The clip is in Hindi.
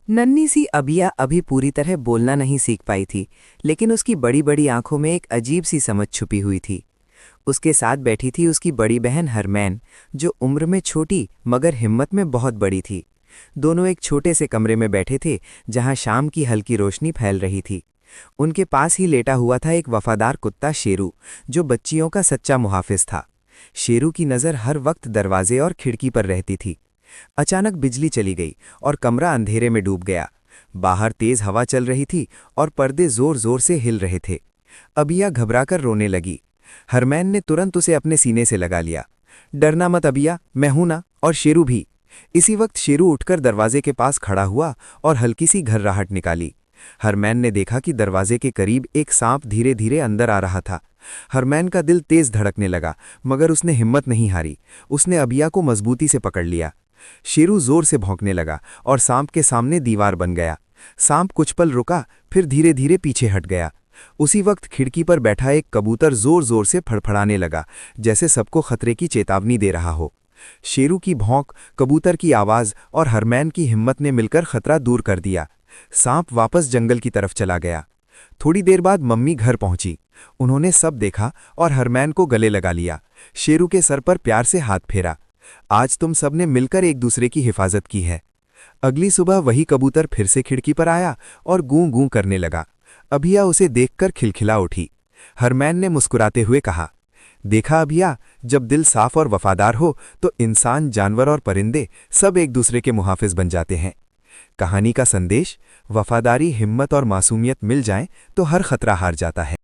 नन्ही सी अबिया अभी पूरी तरह बोलना नहीं सीख पाई थी, लेकिन उसकी बड़ी बड़ी आंखों में एक अजीब सी समझ छुपी हुई थी। उसके साथ बैठी थी उसकी बड़ी बहन हरमैन, जो उम्र में छोटी मगर हिम्मत में बहुत बड़ी थी। दोनों एक छोटे से कमरे में बैठे थे, जहां शाम की हल्की रोशनी फैल रही थी। उनके पास ही लेटा हुआ था एक वफादार कुत्ता शेरू, जो बच्चियों का सच्चा मुहाफिज था। शेरू की नज़र हर वक्त दरवाजे और खिड़की पर रहती थी। अचानक बिजली चली गई और कमरा अंधेरे में डूब गया। बाहर तेज हवा चल रही थी और पर्दे जोर जोर से हिल रहे थे। अबिया घबराकर रोने लगी। हरमैन ने तुरंत उसे अपने सीने से लगा लिया। डरना मत अबिया, मैं हूं ना, और शेरू भी। इसी वक्त शेरू उठकर दरवाजे के पास खड़ा हुआ और हल्की सी घर्राहट निकाली। हरमैन ने देखा कि दरवाजे के करीब एक सांप धीरे धीरे अंदर आ रहा था। हरमैन का दिल तेज धड़कने लगा, मगर उसने हिम्मत नहीं हारी। उसने अबिया को मजबूती से पकड़ लिया। शेरू जोर से भौंकने लगा और सांप के सामने दीवार बन गया। सांप कुछ पल रुका, फिर धीरे धीरे पीछे हट गया। उसी वक्त खिड़की पर बैठा एक कबूतर जोर जोर से फड़फड़ाने लगा, जैसे सबको खतरे की चेतावनी दे रहा हो। शेरू की भौंक, कबूतर की आवाज और हरमैन की हिम्मत ने मिलकर खतरा दूर कर दिया। सांप वापस जंगल की तरफ चला गया। थोड़ी देर बाद मम्मी घर पहुंची। उन्होंने सब देखा और हरमैन को गले लगा लिया। शेरू के सर पर प्यार से हाथ फेरा। आज तुम सबने मिलकर एक दूसरे की हिफाजत की है। अगली सुबह वही कबूतर फिर से खिड़की पर आया और गूं गूं करने लगा। अभिया उसे देखकर खिलखिला उठी। हरमैन ने मुस्कुराते हुए कहा, देखा अभिया, जब दिल साफ और वफादार हो तो इंसान, जानवर और परिंदे सब एक दूसरे के मुहाफिज बन जाते हैं। कहानी का संदेश: वफादारी, हिम्मत और मासूमियत मिल जाएं तो हर खतरा हार जाता है।